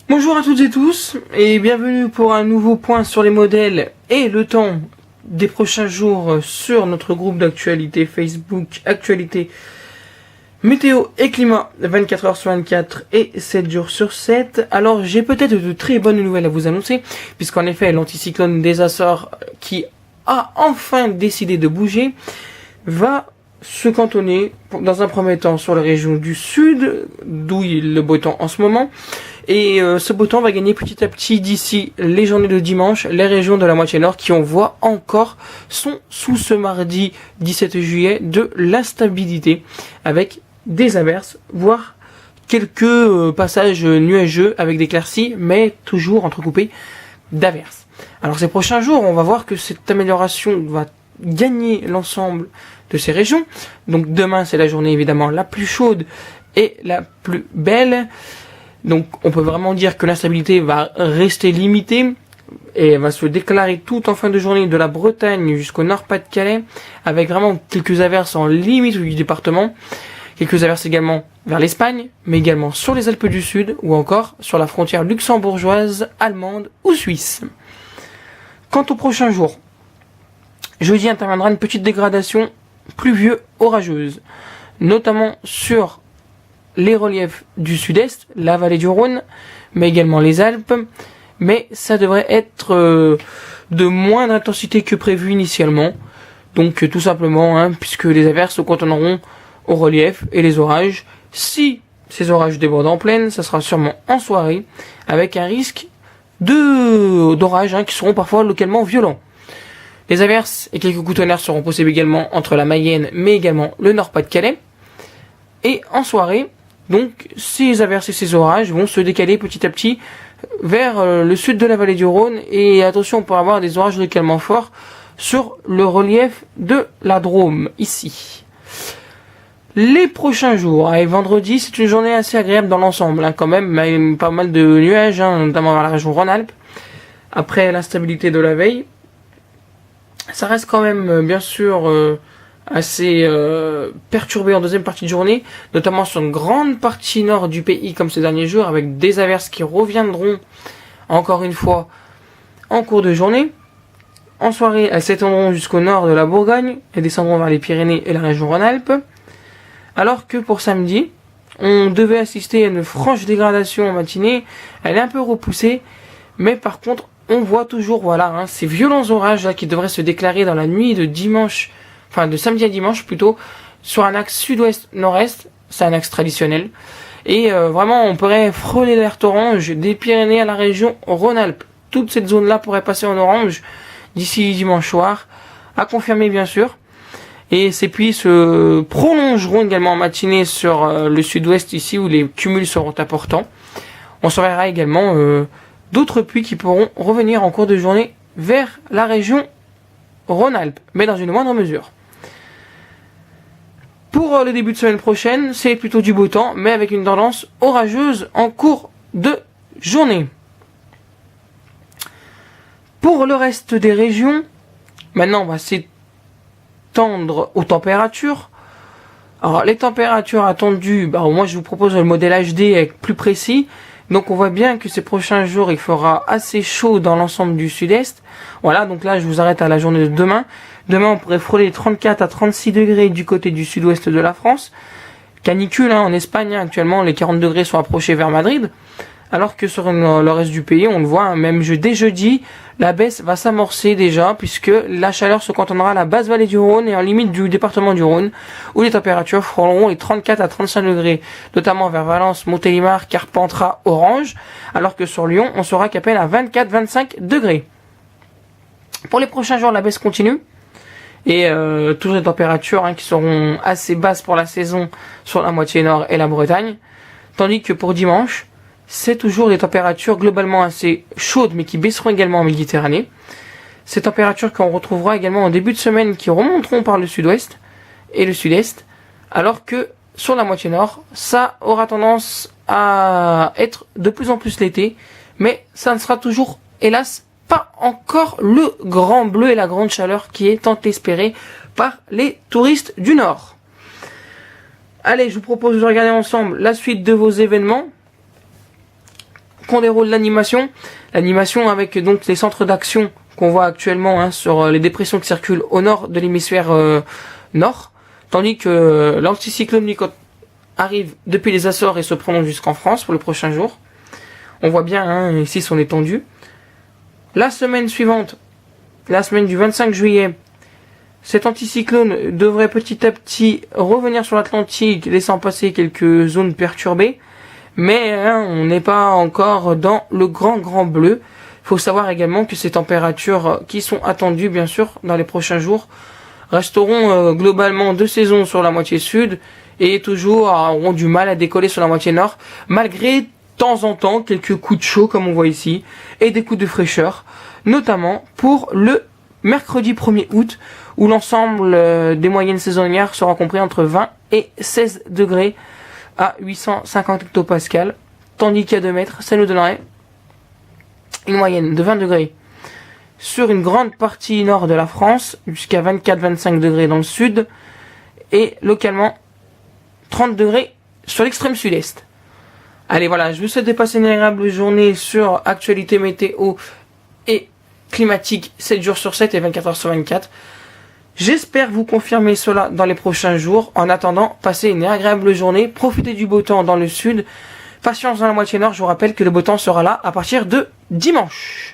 Bonjour à toutes et tous et bienvenue pour un nouveau point sur les modèles et le temps des prochains jours sur notre groupe d'actualité Facebook Actualité Météo et Climat 24 heures sur 24 et 7 jours sur 7. Alors j'ai peut-être de très bonnes nouvelles à vous annoncer puisqu'en effet l'anticyclone des Açores qui a enfin décidé de bouger va se cantonner dans un premier temps sur la région du sud d'où il est le beau temps en ce moment. Et ce beau temps va gagner petit à petit d'ici les journées de dimanche. Les régions de la moitié nord qui on voit encore sont sous ce mardi 17 juillet de l'instabilité avec des averses, voire quelques passages nuageux avec des éclaircies, mais toujours entrecoupés d'averses. Alors ces prochains jours, on va voir que cette amélioration va gagner l'ensemble de ces régions. Donc demain, c'est la journée évidemment la plus chaude et la plus belle. Donc on peut vraiment dire que l'instabilité va rester limitée et va se déclarer tout en fin de journée de la Bretagne jusqu'au Nord-Pas-de-Calais avec vraiment quelques averses en limite du département, quelques averses également vers l'Espagne, mais également sur les Alpes du Sud ou encore sur la frontière luxembourgeoise, allemande ou suisse. Quant aux prochains jours, jeudi interviendra une petite dégradation pluvieuse-orageuse, notamment sur les reliefs du sud-est, la vallée du Rhône, mais également les Alpes, mais ça devrait être de moindre intensité que prévu initialement, donc tout simplement, puisque les averses se cantonneront au relief et les orages. Si ces orages débordent en pleine, ça sera sûrement en soirée, avec un risque d'orages qui seront parfois localement violents. Les averses et quelques coups de tonnerre seront possibles également entre la Mayenne, mais également le Nord-Pas-de-Calais, et en soirée, donc ces averses et ces orages vont se décaler petit à petit vers le sud de la vallée du Rhône. Et attention, on pourra avoir des orages localement forts sur le relief de la Drôme, ici. Les prochains jours, et vendredi, c'est une journée assez agréable dans l'ensemble, quand même, mais pas mal de nuages, notamment vers la région Rhône-Alpes, après l'instabilité de la veille. Ça reste quand même, bien sûr, assez perturbé en deuxième partie de journée, notamment sur une grande partie nord du pays comme ces derniers jours, avec des averses qui reviendront encore une fois en cours de journée. En soirée, elles s'étendront jusqu'au nord de la Bourgogne et descendront vers les Pyrénées et la région Rhône-Alpes. Alors que pour samedi, on devait assister à une franche dégradation en matinée. Elle est un peu repoussée, mais par contre, on voit toujours ces violents orages qui devraient se déclarer dans la nuit de dimanche, enfin de samedi à dimanche plutôt, sur un axe sud-ouest-nord-est, c'est un axe traditionnel. Et vraiment, on pourrait frôler l'alerte orange des Pyrénées à la région Rhône-Alpes. Toute cette zone-là pourrait passer en orange d'ici dimanche soir, à confirmer bien sûr. Et ces pluies se prolongeront également en matinée sur le sud-ouest ici, où les cumuls seront importants. On surveillera également d'autres pluies qui pourront revenir en cours de journée vers la région Rhône-Alpes, mais dans une moindre mesure. Pour le début de semaine prochaine, c'est plutôt du beau temps, mais avec une tendance orageuse en cours de journée. Pour le reste des régions, maintenant on va s'étendre aux températures. Alors les températures attendues, moi je vous propose le modèle HD avec plus précis. Donc on voit bien que ces prochains jours il fera assez chaud dans l'ensemble du sud-est. Voilà, donc là je vous arrête à la journée de demain. Demain on pourrait frôler les 34 à 36 degrés du côté du sud-ouest de la France. Canicule en Espagne, actuellement les 40 degrés sont approchés vers Madrid. Alors que sur le reste du pays, on le voit, même dès jeudi, la baisse va s'amorcer déjà, puisque la chaleur se cantonnera à la basse vallée du Rhône et en limite du département du Rhône, où les températures frôleront les 34 à 35 degrés, notamment vers Valence, Montélimar, Carpentras, Orange, alors que sur Lyon, on sera qu'à peine à 24-25 degrés. Pour les prochains jours, la baisse continue, et toujours des températures qui seront assez basses pour la saison sur la moitié nord et la Bretagne, tandis que pour dimanche, c'est toujours des températures globalement assez chaudes, mais qui baisseront également en Méditerranée. Ces températures qu'on retrouvera également en début de semaine, qui remonteront par le sud-ouest et le sud-est, alors que sur la moitié nord, ça aura tendance à être de plus en plus l'été, mais ça ne sera toujours, hélas, pas encore le grand bleu et la grande chaleur qui est tant espérée par les touristes du Nord. Allez, je vous propose de regarder ensemble la suite de vos événements. qu'on déroule l'animation. L'animation avec donc les centres d'action qu'on voit actuellement sur les dépressions qui circulent au nord de l'hémisphère nord, tandis que l'anticyclone Nicotte arrive depuis les Açores et se prolonge jusqu'en France pour le prochain jour. On voit bien ici son étendue. La semaine suivante, la semaine du 25 juillet, cet anticyclone devrait petit à petit revenir sur l'Atlantique, laissant passer quelques zones perturbées. Mais on n'est pas encore dans le grand bleu. Il faut savoir également que ces températures qui sont attendues, bien sûr, dans les prochains jours, resteront globalement de saison sur la moitié sud et toujours auront du mal à décoller sur la moitié nord, malgré de temps en temps quelques coups de chaud, comme on voit ici, et des coups de fraîcheur, notamment pour le mercredi 1er août, où l'ensemble des moyennes saisonnières sera compris entre 20 et 16 degrés à 850 hectopascales, tandis qu'à 2 mètres, ça nous donnerait une moyenne de 20 degrés sur une grande partie nord de la France, jusqu'à 24-25 degrés dans le sud, et localement 30 degrés sur l'extrême sud-est. Allez, voilà, je vous souhaite de passer une agréable journée sur actualité météo et climatique 7 jours sur 7 et 24 heures sur 24. J'espère vous confirmer cela dans les prochains jours. En attendant, passez une agréable journée, profitez du beau temps dans le sud, patience dans la moitié nord. Je vous rappelle que le beau temps sera là à partir de dimanche.